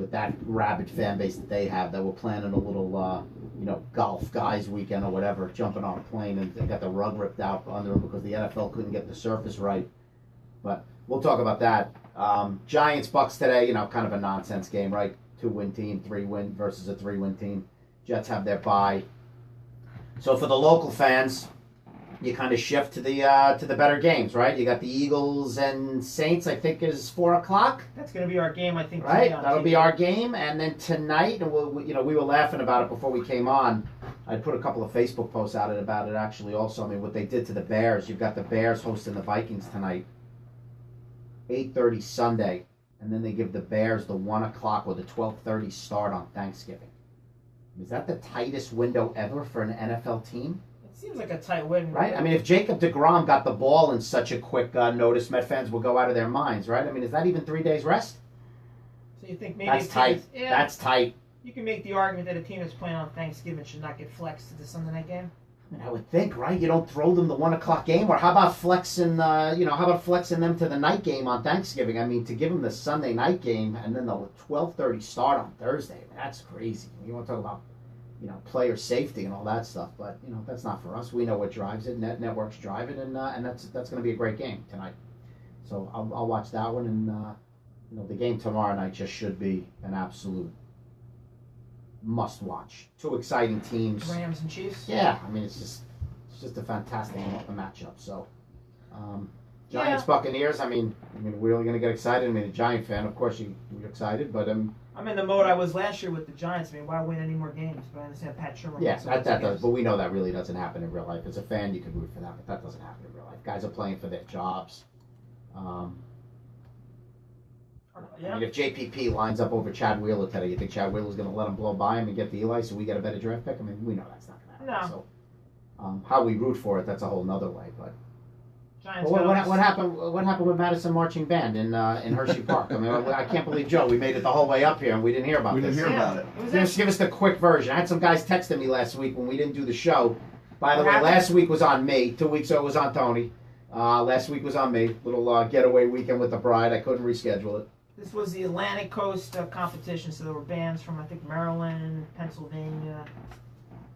with that rabid fan base that they have, that were planning a little, golf guys weekend or whatever, jumping on a plane and they got the rug ripped out under them because the NFL couldn't get the surface right. But we'll talk about that. Giants Bucks today, kind of a nonsense game, right? 2-win team, 3-win versus a 3-win team. Jets have their bye. So for the local fans, you kind of shift to the better games, right? You got the Eagles and Saints, I think is 4:00. That's going to be our game, I think. Right, that'll be our game, and then tonight, and we were laughing about it before we came on. I put a couple of Facebook posts out about it actually. Also, I mean, what they did to the Bears. You've got the Bears hosting the Vikings tonight, 8:30 Sunday, and then they give the Bears the 1:00 or the 12:30 start on Thanksgiving. Is that the tightest window ever for an NFL team? It seems like a tight win. Right? I mean, if Jacob deGrom got the ball in such a quick notice, Met fans will go out of their minds, right? I mean, is that even 3 days rest? So you think maybe... That's tight. Yeah, that's tight. You can make the argument that a team that's playing on Thanksgiving should not get flexed to the Sunday night game. I mean, I would think, right? You don't throw them the 1:00 game, or how about flexing them to the night game on Thanksgiving? I mean, to give them the Sunday night game and then the 12:30 start on Thursday, I mean, that's crazy. You want to talk about, player safety and all that stuff, but that's not for us. We know what drives it. Networks drive it, and that's going to be a great game tonight. So I'll watch that one, and the game tomorrow night just should be an absolute must watch. Two exciting teams. Rams and Chiefs. Yeah, I mean it's just a fantastic matchup. So Giants Buccaneers. I mean we're really gonna get excited. I mean, a Giant fan, of course, you're excited, but I'm in the mode I was last year with the Giants. I mean, why win any more games? But I understand Pat Shermer. Yeah, that does. But we know that really doesn't happen in real life. As a fan, you can root for that, but that doesn't happen in real life. Guys are playing for their jobs. I mean, if JPP lines up over Chad Wheeler today, you think Chad Wheeler's going to let him blow by him and get the Eli so we get a better draft pick? I mean, we know that's not going to happen. No. So, how we root for it, that's a whole nother way. But Giants what happened? What happened with Madison Marching Band in Hershey Park? I mean, I can't believe, Joe, we made it the whole way up here and we didn't hear about this. We didn't hear about it. Give us the quick version. I had some guys texting me last week when we didn't do the show. By the way, happened? last week was on me. 2 weeks ago was on Tony. Last week was on me. Little getaway weekend with the bride. I couldn't reschedule it. This was the Atlantic Coast competition, so there were bands from, I think, Maryland, Pennsylvania.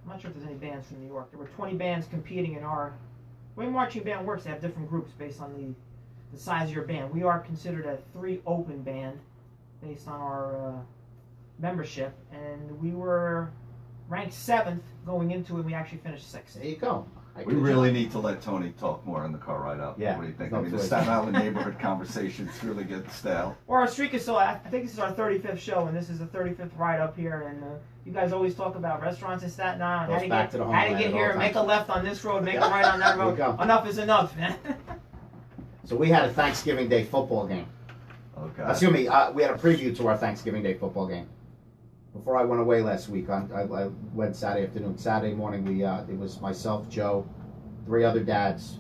I'm not sure if there's any bands from New York. There were 20 bands competing in our... The way marching band works, they have different groups based on the size of your band. We are considered a 3 open band based on our membership, and we were ranked 7th going into it. We actually finished 6th. There you go. We really need to let Tony talk more in the car ride up. Yeah. What do you think? No I mean, the choice. Staten Island neighborhood conversations really get stale. Or our streak is still, I think this is our 35th show, and this is the 35th ride up here, and you guys always talk about restaurants in Staten Island. Goes back to the How to homeland get all here, the make time. a left on this road, make a right on that There road. we go. Enough is enough, man. So we had a Thanksgiving Day football game. Okay. Excuse me, we had a preview to our Thanksgiving Day football game. Before I went away last week, I went Saturday afternoon. Saturday morning, it was myself, Joe, 3 other dads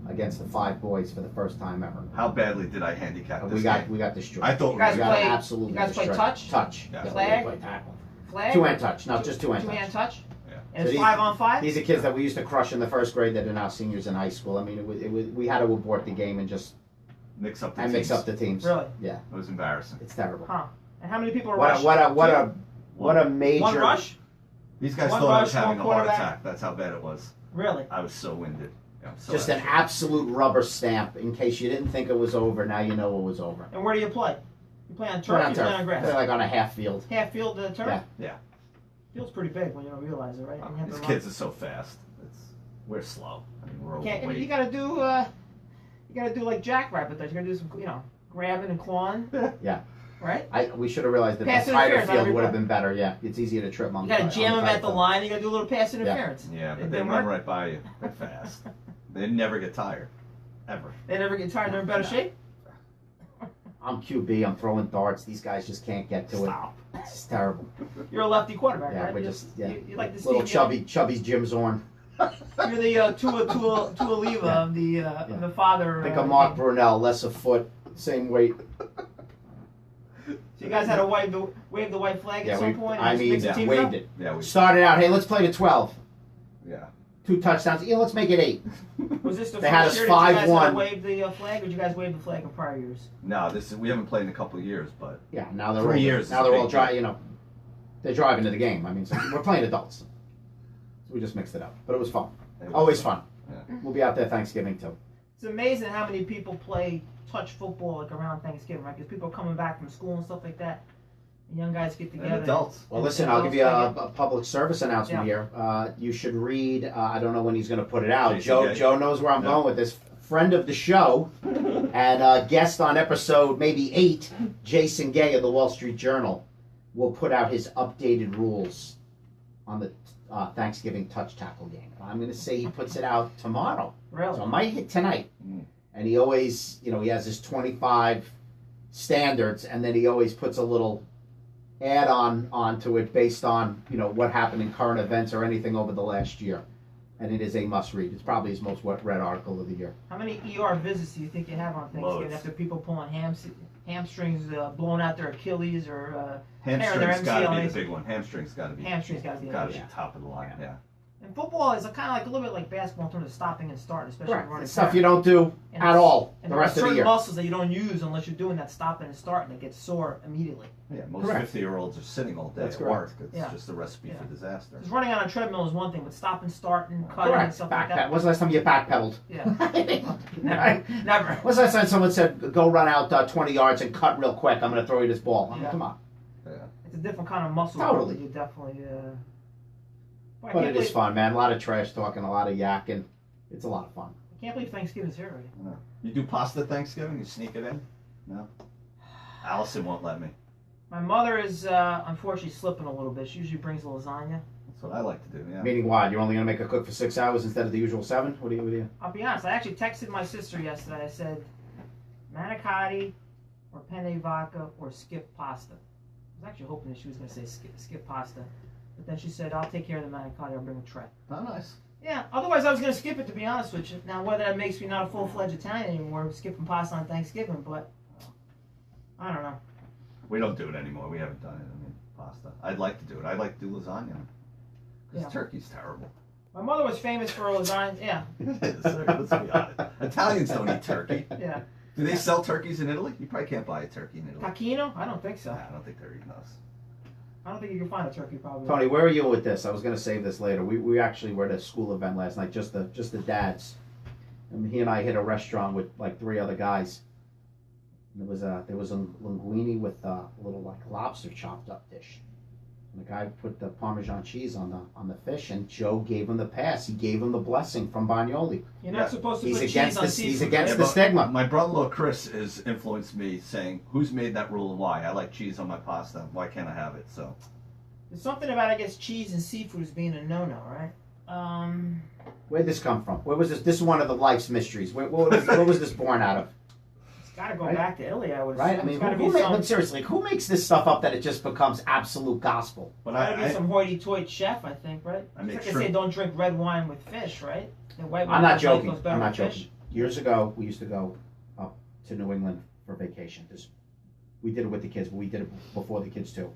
against the 5 boys for the first time ever. How badly did I handicap And this we got destroyed. I thought You guys we got play- absolutely you guys play destroyed. touch? Touch. Yeah. Yeah, Flag? we play tackle. Flag? 2-hand touch. No, just 2-hand touch. Two-hand touch? Yeah. And it's So 5-on-5? These are kids that we used to crush in the first grade that are now seniors in high school. I mean, it was we had to abort the game and just Mix up the mix teams. up the teams. Really? Yeah, It was embarrassing. it's terrible. Huh. And how many people are What rushing? a major. One rush? These guys One thought I was rush, having a one heart quarterback. attack. That's how bad it was. Really? I was so winded. Yeah, I'm so Just an angry. absolute rubber stamp. In case you didn't think it was over, now you know it was over. And where do you play? You play on turf Play or on you play turf. on grass? They're like on a half field. Half field turf? Yeah. Yeah. Field's pretty big when you don't realize it, right? And you have These to run. kids are so fast. We're slow. I mean, we're Can't, overweight. you gotta do like Jackrabbit does. You gotta do some, grabbing and clawing. Yeah. Right? We should have realized that Pass the tighter interference on field every would have play. been better. Yeah, it's easier to trip on. You gotta on jam them tighter at the field. line. You gotta do a little pass interference. Yeah, It but they didn't run work. right by you. They're fast. They never get tired. Ever. They never get tired. They're in better No. shape. I'm QB. I'm throwing darts. These guys just can't get to Stop. it. It's just terrible. You're a lefty quarterback, Yeah, right? we're You- just yeah. You like the Little Steve chubby's Jim Zorn. Young? You're the Tualiva Yeah. of the father. Think of Mark Brunell, less a foot, same weight. So you guys had to wave the white flag at some point. and I just mean, mix the teams waved up? it. Yeah, we. Started out, hey, let's play to 12. Yeah. 2 touchdowns. Yeah, let's make it 8. Was this the They had first us year that you guys 5-1. had waved the flag, or did you guys wave the flag in prior years? No, we haven't played in a couple of years, but Yeah, now they're 3 all, years. Now they're all they're driving to the game. I mean, so we're playing adults. So we just mixed it up, but it was fun. Always fun. Yeah. We'll be out there Thanksgiving too. It's amazing how many people play touch football like around Thanksgiving, right? Because people are coming back from school and stuff like that. And young guys get together. And adults. Well, listen, I'll give you a public service announcement here. You should read. I don't know when he's going to put it out. Joe knows where I'm going with this. Friend of the show and guest on episode maybe 8, Jason Gay of the Wall Street Journal, will put out his updated rules on the Thanksgiving touch tackle game. I'm going to say he puts it out tomorrow. Really? So it might hit tonight. And he always, he has his 25 standards, and then he always puts a little add-on onto it based on, what happened in current events or anything over the last year. And it is a must-read. It's probably his most read article of the year. How many ER visits do you think you have on Thanksgiving? Loads. After people pulling hamstrings, blowing out their Achilles, or Hamstring's got to be MCL? the big one. Hamstring's got to be. Hamstring's got to be. Got to be top of the line. Yeah. And football is kind of like a little bit like basketball in terms of stopping and starting, especially Correct. running It's stuff track. you don't do And at all And the there rest are of the certain year. muscles that you don't use unless you're doing that stopping and starting that gets sore immediately. Yeah, most Correct. 50-years are sitting all day That's at correct. work. It's Yeah. just a recipe for disaster. Because running on a treadmill is one thing, but stopping, starting, cutting, and Correct. stuff like that. When's the last time you backpedaled? Yeah. Never. When's the last time someone said, go run out 20 yards and cut real quick? I'm going to throw you this ball. I mean, Yeah. come on. Yeah. It's a different kind of muscle. Totally. That you definitely. I But can't it is believe- fun, man. A lot of trash talking, a lot of yakking. It's a lot of fun. I can't believe Thanksgiving's here already. No. You do pasta Thanksgiving? You sneak it in? No. Allison won't let me. My mother is unfortunately slipping a little bit. She usually brings lasagna. That's what I like to do. Yeah. Meaning why? You're only going to make a cook for 6 hours instead of the usual 7? What do you? I'll be honest. I actually texted my sister yesterday. I said, manicotti, or penne vodka, or skip pasta. I was actually hoping that she was going to say skip pasta, but then she said, "I'll take care of the manicotti. I'll bring a tray." Oh, nice. Yeah. Otherwise, I was going to skip it. To be honest with you. Now, whether that makes me not a full-fledged Italian anymore, skipping pasta on Thanksgiving, but I don't know. We don't do it anymore. We haven't done it. I mean, pasta. I'd like to do it. I'd like to do lasagna. Because turkey's terrible. My mother was famous for lasagna. Yeah. It is. Let's be honest. Italians don't eat turkey. Yeah. Do they sell turkeys in Italy? You probably can't buy a turkey in Italy. Tacchino? I don't think so. Nah, I don't think they're eating us. I don't think you can find a turkey probably. Tony, where are you with this? I was going to save this later. We actually were at a school event last night, just the dads. And he and I hit a restaurant with like 3 other guys. And there was a linguine with a little like lobster chopped up dish. And the guy put the Parmesan cheese on the fish, and Joe gave him the pass. He gave him the blessing from Bagnoli. You're not supposed to He's put against cheese on the seafood. he's against Yeah, the but stigma. My brother-in-law Chris has influenced me, saying, "Who's made that rule and why? I like cheese on my pasta. Why can't I have it?" So There's something about, I guess, cheese and seafood as being a no-no, right? Where'd this come from? Where was this? This is one of the life's mysteries. What was this born out of? It's got to go Right. back to Italy, I would Right? assume. I mean, It's got to who be but seriously, who makes this stuff up that it just becomes absolute gospel? but some hoity-toity chef, I think, right? I make It's like sure- they say don't drink red wine with fish, right? The white wine I'm not goes joking. better I'm not with joking. fish. Years ago, we used to go up to New England for vacation. We did it with the kids, but we did it before the kids too.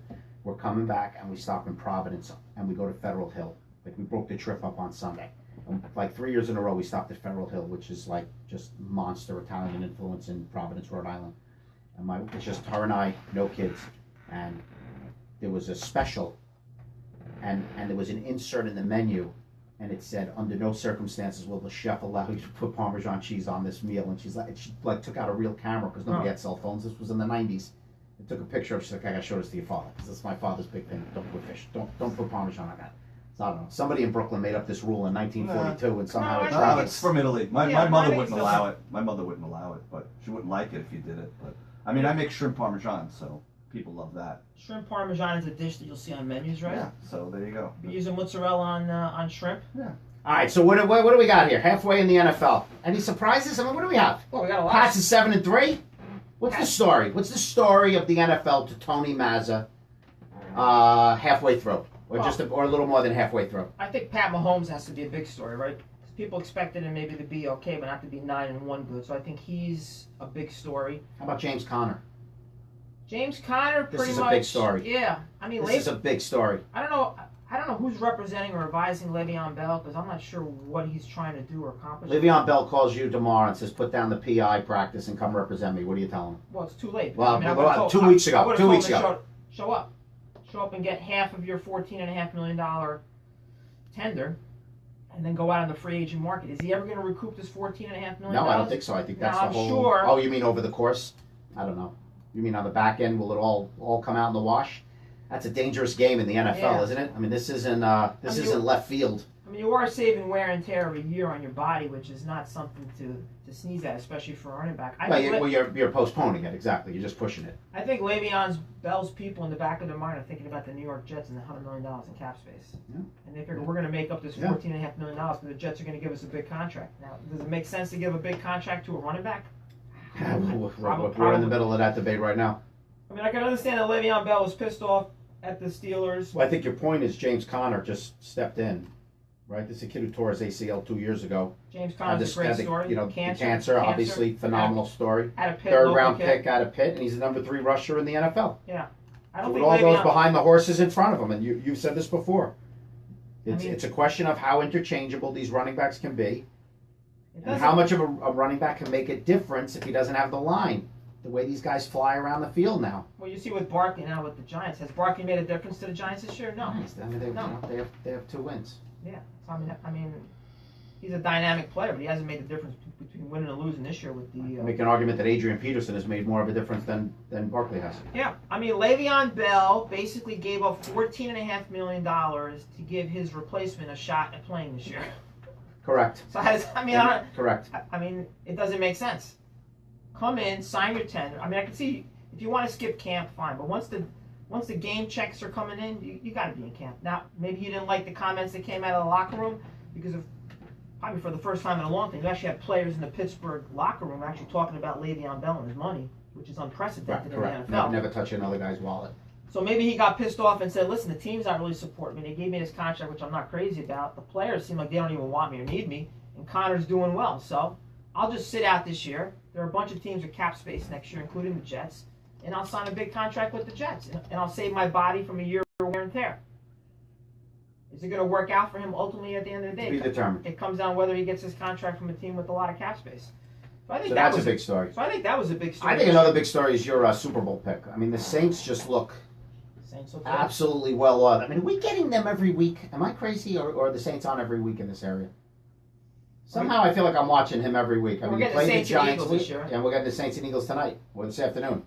We're coming back and we stop in Providence and we go to Federal Hill. Like we broke the trip up on Sunday. And like 3 years in a row, we stopped at Federal Hill, which is like just monster Italian influence in Providence, Rhode Island. And it's just her and I, no kids. And there was a special, and there was an insert in the menu, and it said, "Under no circumstances will the chef allow you to put Parmesan cheese on this meal." And she took out a real camera because nobody had cell phones. This was in the '90s. And took a picture of. She's like, "I gotta show this to your father because it's my father's big thing. Don't put fish. Don't put Parmesan on that." So I don't know. Somebody in Brooklyn made up this rule in 1942, and somehow it No, no, tried. it's from Italy. My Yeah, mother mine wouldn't is allow it. My mother wouldn't allow it, but she wouldn't like it if you did it. But I mean, I make shrimp parmesan, so people love that. Shrimp parmesan is a dish that you'll see on menus, right? Yeah. So there you go. You're using mozzarella on shrimp. Yeah. All right. So what do we got here? Halfway in the NFL. Any surprises? I mean, what do we have? Oh, we got a lot. Pats is 7-3. What's the story? What's the story of the NFL to Tony Mazza? Halfway through, or or a little more than halfway through. I think Pat Mahomes has to be a big story, right? 'Cause people expected him maybe to be okay, but not to be 9-1 good. So I think he's a big story. How about James Conner? James Conner, This pretty is a much. big story. Yeah, I mean, This is a big story. I don't know. I don't know who's representing or advising Le'Veon Bell because I'm not sure what he's trying to do or accomplish. Le'Veon Bell calls you tomorrow and says, "Put down the PI practice and come represent me." What do you tell him? Well, it's too late. Well, I mean, I would've told- 2 weeks I ago. would've 2 told weeks him to ago. Show up. Show up and get half of your $14.5 million tender, and then go out on the free agent market. Is he ever going to recoup this $14.5 million? No, I don't think so. I think that's Now, the I'm whole. sure- Oh, you mean over the course? I don't know. You mean on the back end? Will it all come out in the wash? That's a dangerous game in the NFL, Yeah. isn't it? I mean, this isn't you- isn't left field. I mean, you are saving wear and tear of a year on your body, which is not something to sneeze at, especially for a running back. You're postponing it, exactly. You're just pushing it. I think Le'Veon Bell's people in the back of their mind are thinking about the New York Jets and the $100 million in cap space. Yeah. And they figure we're going to make up this Yeah. $14.5 million because the Jets are going to give us a big contract. Now, does it make sense to give a big contract to a running back? We're in the middle of that debate right now. I mean, I can understand that Le'Veon Bell was pissed off at the Steelers. Well, I think your point is James Conner just stepped in, right? This is a kid who tore his ACL 2 years ago. James Conner's a great story. You know, cancer, obviously phenomenal story. At a Pitt, Third local round kid. pick out of Pitt, and he's the number 3 rusher in the NFL. I don't With think all those Le'Veon, behind the horses in front of him, and you've said this before. It's, I mean- it's a question of how interchangeable these running backs can be, it and doesn't- how much of a running back can make a difference if he doesn't have the line. The way these guys fly around the field now. Well, you see with Barkley now with the Giants. Has Barkley made a difference to the Giants this year? No. Nice. I mean, they have 2 wins. Yeah. So, I mean, he's a dynamic player, but he hasn't made the difference between winning and losing this year with the. Make an argument that Adrian Peterson has made more of a difference than Barkley has. Yeah, I mean, Le'Veon Bell basically gave up $14.5 million to give his replacement a shot at playing this year. Correct. So Correct. I mean, it doesn't make sense. Come in, sign your tender. I mean, I can see if you want to skip camp, fine. But once the game checks are coming in, you got to be in camp. Now, maybe you didn't like the comments that came out of the locker room because of probably for the first time in a long time, you actually had players in the Pittsburgh locker room actually talking about Le'Veon Bell and his money, which is unprecedented in the Correct. NFL. Never touch another guy's wallet. So maybe he got pissed off and said, listen, the team's not really supporting me. They gave me this contract, which I'm not crazy about. The players seem like they don't even want me or need me, and Connor's doing well. So I'll just sit out this year. There are a bunch of teams with cap space next year, including the Jets, and I'll sign a big contract with the Jets, and I'll save my body from a year of wear and tear. Is it going to work out for him ultimately at the end of the day? To be determined. It comes down whether he gets his contract from a team with a lot of cap space. So I think So that that's was a big story. So I think that was a big story. I think another big story is your Super Bowl pick. I mean, the Saints just look Saints will take it. absolutely well off. I mean, are we getting them every week? Am I crazy, or are the Saints on every week in this area? Somehow I feel like I'm watching him every week. I We're mean, he getting the played Saints the and Giants Eagles this year. and we're getting the Saints and Eagles tonight or this afternoon.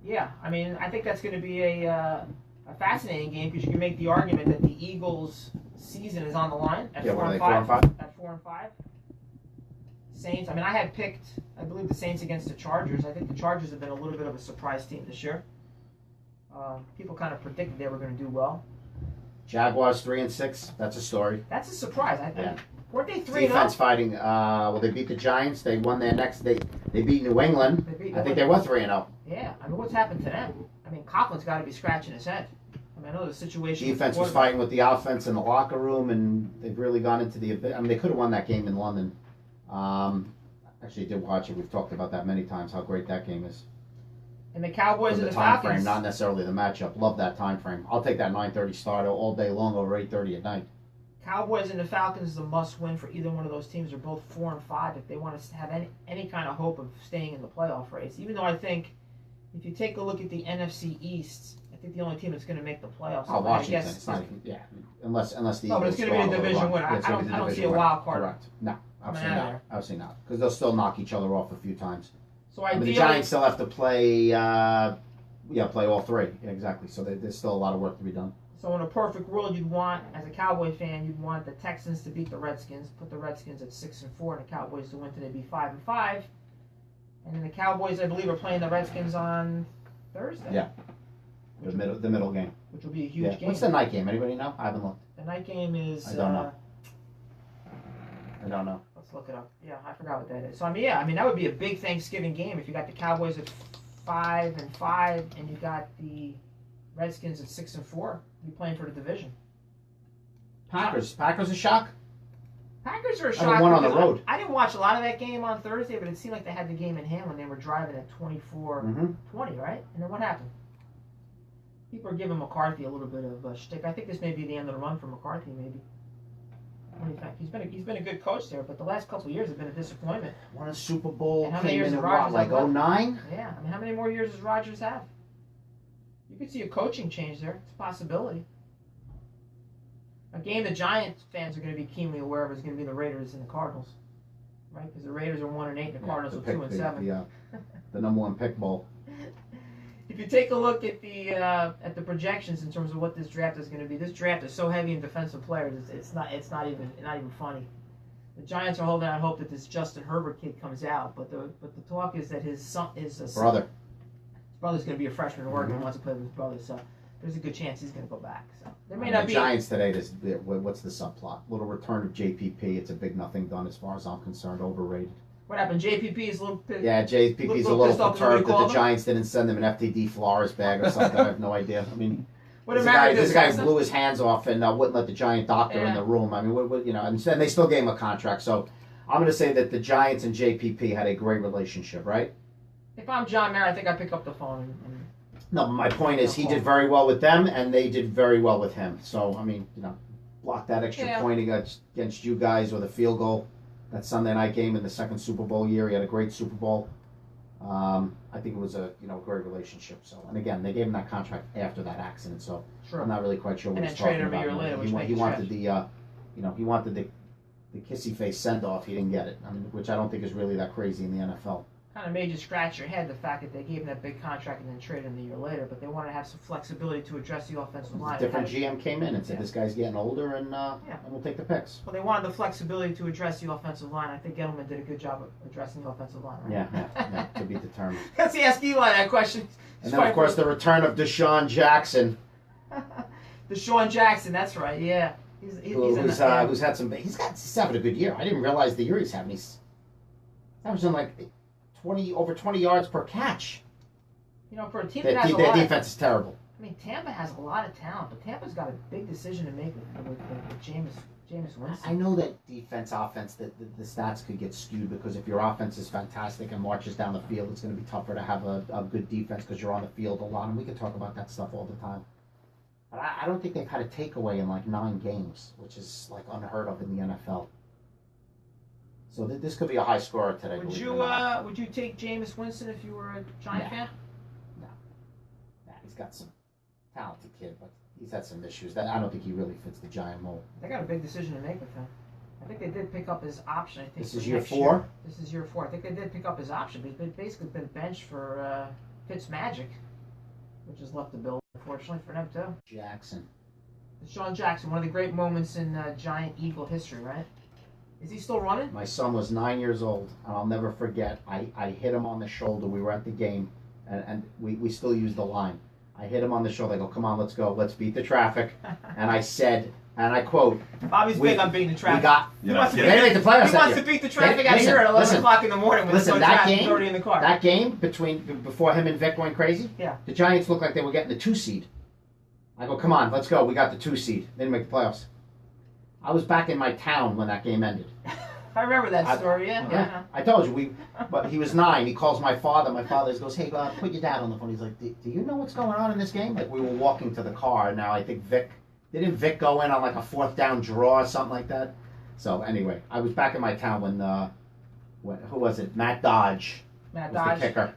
Yeah, I mean, I think that's going to be a fascinating game because you can make the argument that the Eagles' season is on the line at Yeah, 4 what are and they, 4 5. and 5? At 4 and 5. Saints. I mean, I had picked, I believe, the Saints against the Chargers. I think the Chargers have been a little bit of a surprise team this year. People kind of predicted they were going to do well. Jaguars 3-6. That's a story. That's a surprise. Yeah. Weren't they 3-0? Defense fighting. Well, they beat the Giants. They won their next. They beat New England. I think they were 3-0. Yeah. I mean, what's happened to them? I mean, Coughlin's got to be scratching his head. I mean, I know the situation. Defense was fighting with the offense in the locker room, and they've really gone into the. I mean, they could have won that game in London. Actually, did watch it. We've talked about that many times. How great that game is. And the Cowboys From and the the time Falcons. frame, not necessarily the matchup. Love that time frame. I'll take that 9:30 start all day long over 8:30 at night. Cowboys and the Falcons is a must-win for either one of those teams. They're both 4 and 5 if they want to have any kind of hope of staying in the playoff race. Even though I think if you take a look at the NFC East, I think the only team that's going to make the playoffs. Oh, Washington. I guess, It's not even, yeah, unless the no, but it's Eagles going to be a go on little division run. winner. Yeah, it's gonna be the I don't see division a winner. wild card. Correct. No, Coming absolutely out of not. there. Absolutely not. Because they'll still knock each other off a few times. So I mean, ideally, the Giants still have to play. Play all three. Yeah, exactly. So there's still a lot of work to be done. so in a perfect world, you'd want, as a Cowboy fan, you'd want the Texans to beat the Redskins, put the Redskins at 6 and 4, and the Cowboys to win today be 5 and 5. And then the Cowboys, I believe, are playing the Redskins on Thursday. Yeah. The middle game. Which will be a huge game. What's the night game? Anybody know? I haven't looked. The night game is. I don't know. I don't know. Let's look it up. Yeah, I forgot what that is. So that would be a big Thanksgiving game if you got the Cowboys at 5 and 5, and you got the Redskins at 6 and 4. You're playing for the division. Packers a shock. Packers are a I shock. mean, one on the because road. I didn't watch a lot of that game on Thursday, but it seemed like they had the game in hand when they were driving at 24-20, right? And then what happened? People are giving McCarthy a little bit of a shtick. I think this may be the end of the run for McCarthy, maybe. What do you think? He's been a good coach there, but the last couple of years have been a disappointment. Won a Super Bowl, And how many came years in did what, Rodgers like have left? 09? Yeah, I mean, how many more years does Rodgers have? You could see a coaching change there. It's a possibility. A game the Giants fans are going to be keenly aware of is going to be the Raiders and the Cardinals, right? Because the Raiders are 1-8 and the Cardinals are 2-7. The number one pick bowl. If you take a look at the projections in terms of what this draft is going to be, this draft is so heavy in defensive players. It's not even funny. The Giants are holding out hope that this Justin Herbert kid comes out, but the talk is that his brother's going to be a freshman in Oregon and wants to play with his brother. So there's a good chance he's going to go back. So there may not be. The Giants today. What's the subplot? Little return of JPP. It's a big nothing done as far as I'm concerned. Overrated. What happened? JPP is a little bit. Yeah, JPP's a little perturbed that the Giants didn't send him an FTD Flores bag or something. I have no idea. I mean, this guy blew his hands off and wouldn't let the Giant doctor in the room. I mean, and they still gave him a contract. So I'm going to say that the Giants and JPP had a great relationship, right? If I'm John Mayer, I think I pick up the phone. No, my point is he did very well with them, and they did very well with him. So I mean, block that extra point against you guys with a field goal. That Sunday night game in the second Super Bowl year, he had a great Super Bowl. I think it was a great relationship. So, and again, they gave him that contract after that accident. So I'm not really quite sure what he's talking about. And then traded him a year later, He wanted he wanted the kissy face send off. He didn't get it. I mean, which I don't think is really that crazy in the NFL. Kind of made you scratch your head, the fact that they gave him that big contract and then traded him a year later, but they wanted to have some flexibility to address the offensive line. Different GM came in and said, this guy's getting older and we'll take the picks. Well, they wanted the flexibility to address the offensive line. I think Gettleman did a good job of addressing the offensive line. Right? Yeah, to be determined. Let's ask Eli that question. And then, of course, the return of Deshaun Jackson. Deshaun Jackson, that's right, yeah. He's having a good year. I didn't realize the year he's having. He's averaging like over 20 yards per catch. For a team that has their defense is terrible. I mean, Tampa has a lot of talent, but Tampa's got a big decision to make with Jameis Winston. I know that offense, that the stats could get skewed because if your offense is fantastic and marches down the field, it's going to be tougher to have a good defense because you're on the field a lot, and we can talk about that stuff all the time. But I don't think they've had a takeaway in like 9 games, which is like unheard of in the NFL. So this could be a high scorer today. Would you take Jameis Winston if you were a Giant fan? No. He's got some talented kid, but he's had some issues. I don't think he really fits the Giant mold. They got a big decision to make with him. I think they did pick up his option. I think this is year 4. This is year 4. I think they did pick up his option, but he's basically been benched for Fitzmagic, which has left the building, unfortunately, for them too. Jackson. Deshaun Jackson, one of the great moments in Giant Eagle history, right? Is he still running? My son was 9 years old, and I'll never forget. I hit him on the shoulder. We were at the game, and we still use the line. I hit him on the shoulder. I go, come on, let's go. Let's beat the traffic. And I said, and I quote, Bobby's big on beating the traffic. He wants to beat the traffic out here at 11 o'clock in the morning when there's no traffic already in the car. That game before him and Vic went crazy, the Giants looked like they were getting the 2 seed. I go, come on, let's go. We got the 2 seed. They didn't make the playoffs. I was back in my town when that game ended. I remember that story, yeah. I told you, but he was 9. He calls my father. My father goes, hey, put your dad on the phone. He's like, do you know what's going on in this game? Like, we were walking to the car. Now, I think didn't Vic go in on like a 4th down draw or something like that? So, anyway, I was back in my town when who was it? Matt Dodge was the kicker.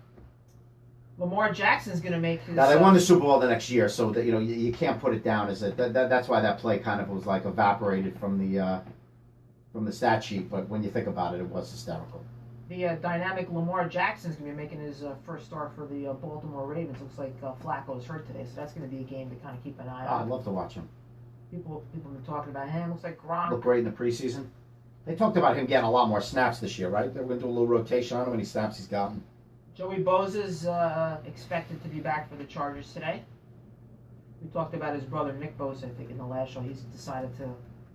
Lamar Jackson's going to make his... Now, they won the Super Bowl the next year, so that, you can't put it down as that's why that play kind of was like evaporated from the stat sheet, but when you think about it, it was hysterical. The dynamic Lamar Jackson's going to be making his first start for the Baltimore Ravens. Looks like Flacco's hurt today, so that's going to be a game to kind of keep an eye on. I'd love to watch him. People have been talking about him. Looks like Gronk. Looked great in the preseason. They talked about him getting a lot more snaps this year, right? They're going to do a little rotation. I don't know how many snaps he's gotten. Joey Bosa's expected to be back for the Chargers today. We talked about his brother Nick Bosa, I think, in the last show. He's decided to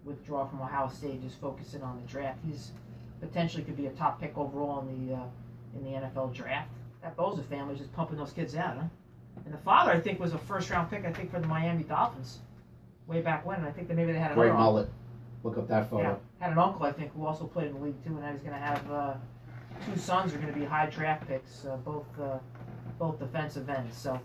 withdraw from Ohio State, just focusing on the draft. He's potentially could be a top pick overall in the NFL draft. That Bosa family's just pumping those kids out, huh? And the father, I think, was a first-round pick, I think, for the Miami Dolphins way back when. And I think that maybe they had another great mullet. Look up that photo. Yeah, had an uncle, I think, who also played in the league, too, and now he's going to have 2 sons are going to be high draft picks, both defensive ends. So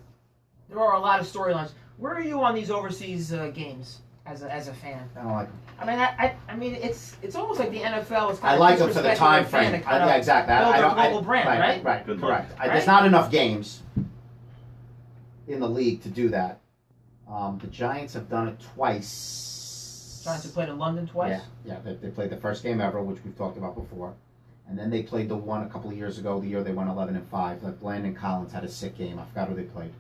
there are a lot of storylines. Where are you on these overseas games as a fan? I don't like them. I mean, I mean, it's almost like the NFL is kind I of like them for the disrespecting time their fan frame. to kind Yeah, of exactly. build I their don't, global brand, right? Right, Good correct. luck. There's not enough games in the league to do that. The Giants have done it twice. Giants have played in London twice. Yeah. They played the first game ever, which we've talked about before, and then they played the one a couple of years ago. The year they went 11-5. Like Landon Collins had a sick game. I forgot who they played.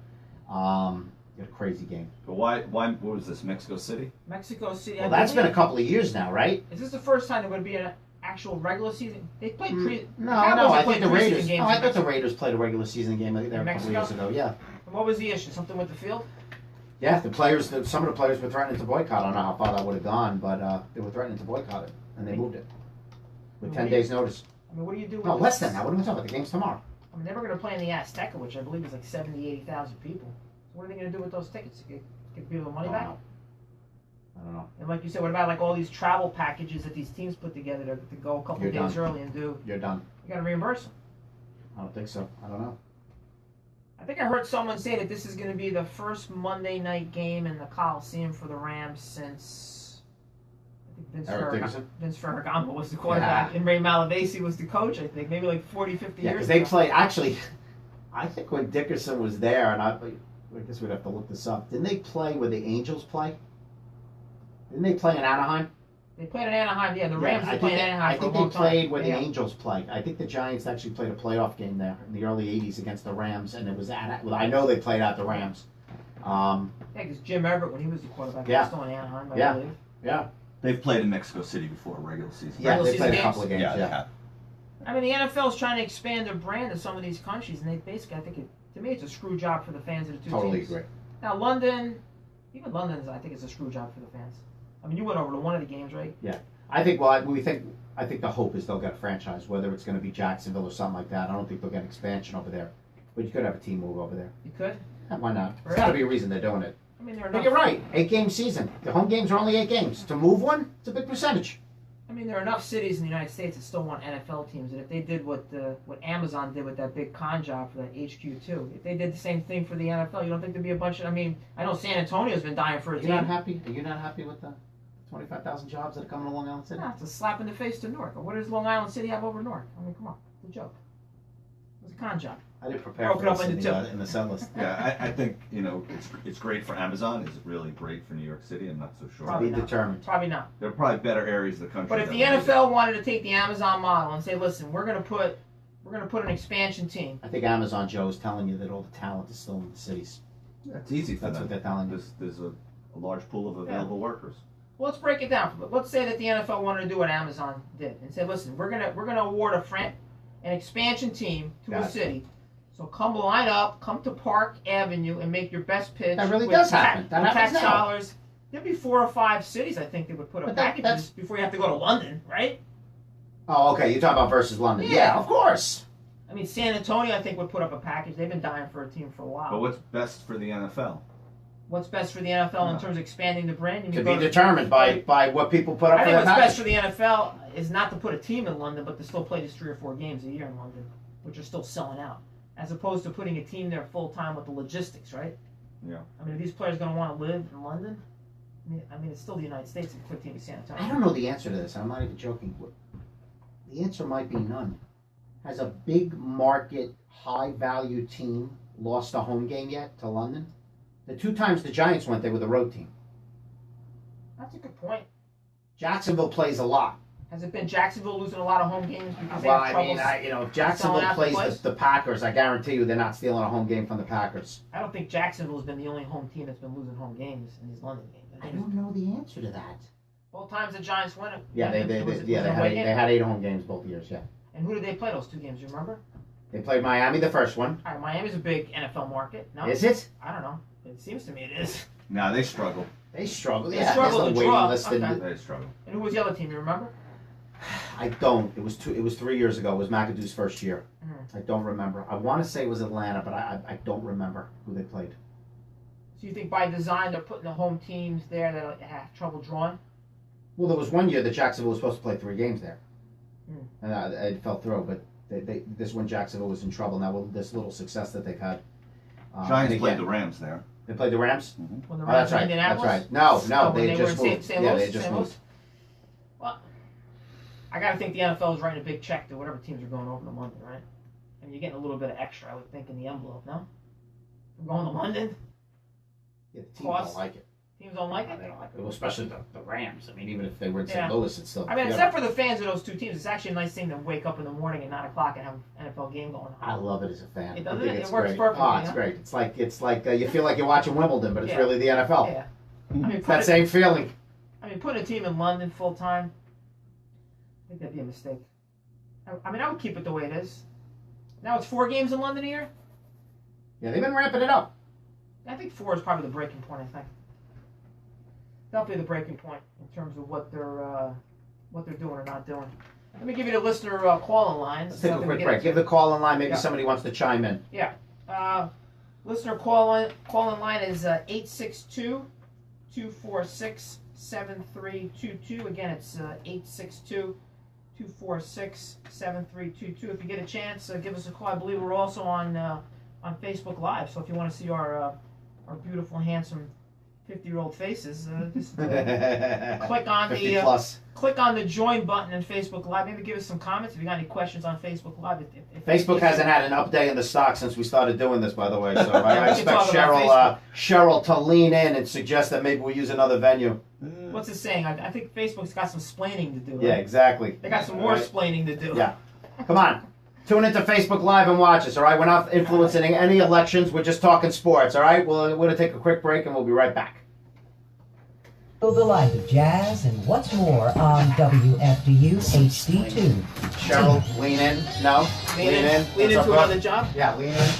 They had a crazy game. But why? What was this? Mexico City? Mexico City. Well, that's been a couple of years now, right? Is this the first time there would be an actual regular season? They played pre. No, Cowboys I have think played the preseason Raiders. games No, in I thought the Mexico. Raiders played a regular season game there a couple of Mexico? years ago. Yeah. And what was the issue? Something with the field? Yeah, some of the players were threatening to boycott. I don't know how far that would have gone, but they were threatening to boycott it, and they moved it with 10 days' notice. I mean, what do you do with No, this? less than that. What are we talking about? The game's tomorrow. I mean, they were going to play in the Azteca, which I believe is like 70,000, 80,000 people. So what are they going to do with those tickets? Get people the money back? I don't know. And like you said, what about like all these travel packages that these teams put together to go a couple You're days done. early and do? You're done. You got to reimburse them. I don't think so. I don't know. I think I heard someone say that this is going to be the first Monday night game in the Coliseum for the Rams since I think Vince Ferragamo was the quarterback and Ray Malavasi was the coach. I think maybe like 40, 50 Yeah, years because they ago. played. Actually, I think when Dickerson was there, and I guess we'd have to look this up. Didn't they play where the Angels play? Didn't they play in Anaheim? They played in Anaheim. Yeah, the Rams I have think played in they, Anaheim I for think a long they played time. where the Yeah. Angels play. I think the Giants actually played a playoff game there in the early '80s against the Rams, and it was at. Well, I know they played at the Rams. Yeah, because Jim Everett, when he was the quarterback, Yeah. was still in Anaheim, I Yeah. believe. Yeah, They've played in Mexico City before, regular season. yeah, Regular they played season a couple of games. Yeah, they Yeah, have. I mean, the NFL is trying to expand their brand to some of these countries, and they basically, I think, to me, it's a screw job for the fans of the two totally teams. agree. Now, London, even London, I think it's a screw job for the fans. I mean, you went over to one of the games, right? I think. Well, I think the hope is they'll get a franchise, whether it's going to be Jacksonville or something like that. I don't think they'll get expansion over there, but you could have a team move over there. You could. Yeah, why not? There's Right. got to be a reason they're doing it. I mean, there are But enough. you're right. 8-game season. The home games are only 8 games. To move one, it's a big percentage. I mean, there are enough cities in the United States that still want NFL teams, and if they did what Amazon did with that big con job for that HQ2, if they did the same thing for the NFL, you don't think there'd be a bunch of? I mean, I know San Antonio's been dying for a You're not team. happy? Are you not happy with the 25,000 jobs that are coming to Long Island City? No, it's a slap in the face to Newark. What does Long Island City have over Newark? I mean, come on, it's a joke. It was a con job. I didn't prepare Broke for it up this into two. in the set list. Yeah, I think it's great for Amazon. Is it really great for New York City? I'm not so sure. Probably Be not. determined. Probably not. There are probably better areas of the country. But if that the would need it. NFL wanted to take the Amazon model and say, listen, we're gonna put an expansion team. I think Amazon Joe is telling you that all the talent is still in the cities. Yeah, it's easy for That's them. what they're telling you. There's a large pool of available workers. Well, let's break it down. Let's say that the NFL wanted to do what Amazon did and say, listen, we're gonna award an expansion team to Got a it. city. So come line up, come to Park Avenue, and make your best pitch. That really with does happen. That with happens tax now. dollars. There'd be 4 or 5 cities I think they would put up But that's- packages before you have to go to London, right? Oh, okay. You're talking about versus London. Yeah. Yeah, of course. I mean, San Antonio I think would put up a package. They've been dying for a team for a while. But what's best for the NFL? What's best for the NFL in Yeah. terms of expanding the brand? You To mean be go determined by what people put up I for think their what's best package. for the NFL is not to put a team in London, but to still play these 3 or 4 games a year in London, which are still selling out, as opposed to putting a team there full time with the logistics, right? Yeah. I mean, are these players going to want to live in London? I mean, it's still the United States and put a team in San Antonio. I don't know the answer to this. I'm not even joking. The answer might be none. Has a big market, high value team lost a home game yet to London? The 2 times the Giants went, they were the road team. That's a good point. Jacksonville plays a lot. Has it been Jacksonville losing a lot of home games because they Well, have I mean, troubles? if Jacksonville selling out the plays place? the Packers, I guarantee you they're not stealing a home game from the Packers. I don't think Jacksonville's been the only home team that's been losing home games in these London games. I don't know the answer to that. Both times the Giants won it. Yeah, they had 8 home games both years. Yeah, And who did they play those 2 games? You remember? they played Miami the first one. All right, Miami's a big NFL market. No, Is it? I don't know. It seems to me it is. Now they struggle. They struggle. They Yeah, struggle there's to no draw. waiting list. Okay. They struggle. And who was the other team? You remember? I don't. It was 3 years ago. It was McAdoo's first year. Mhm. I don't remember. I want to say it was Atlanta, but I don't remember who they played. So you think by design they're putting the home teams there that have trouble drawing? Well, there was one year that Jacksonville was supposed to play 3 games there, Hmm. and it fell through. But this one Jacksonville was in trouble. Now, this little success that they've had. Giants and played again, the Rams there. They played the Rams? When the Oh, Rams that's were in right. Indianapolis? That's right. No, Oh, when they just were in moved. St. Yeah, Louis? they just St. moved. Louis? Well, I gotta think the NFL is writing a big check to whatever teams are going over to London, right? And you're getting a little bit of extra, I would think, in the envelope, no? We're going to London? Yeah, the teams Cost. don't like it. Teams don't like it? They don't like it. Well, especially the Rams. I mean, even if they were in Yeah. St. Louis, it's still. I mean, yeah. except for the fans of those two teams, it's actually a nice thing to wake up in the morning at 9 o'clock and have an NFL game going on. I love it as a fan. It I doesn't think it? it's It works great. perfectly, Oh, it's huh? great. It's like you feel like you're watching Wimbledon, but it's Yeah. really the NFL. Yeah. I mean, It's that same feeling. putting a team in London full time, I think that'd be a mistake. I mean, I would keep it the way it is. Now it's 4 games in London a year? Yeah, they've been ramping it up. I think 4 is probably the breaking point, I think. That'll be the breaking point in terms of what they're doing or not doing. Let me give you the listener call-in line. Let's take a quick break. Give the call in line. Maybe Yeah. somebody wants to chime in. Listener call-in line is 862-246-7322. Again, it's 862-246-7322. If you get a chance, give us a call. I believe we're also on Facebook Live. So if you want to see our beautiful, handsome 50-year-old faces, just click on 50 the plus. click on the join button in Facebook Live. Maybe give us some comments if you got any questions on Facebook Live. If Facebook hasn't had an update in the stock since we started doing this, by the way. So Yeah, I we can expect talk about Cheryl to lean in and suggest that maybe we use another venue. What's it saying? I think Facebook's got some splaining to do. Yeah, Right? exactly. They got some more Right. splaining to do. Yeah. Come on. Tune into Facebook Live and watch us, all right? We're not influencing any elections. We're just talking sports, all right? We're going to take a quick break and we'll be right back. The life of jazz and what's more on WFDU HD2. Cheryl, lean in. No? Lean It's into okay. another job. Yeah, lean in.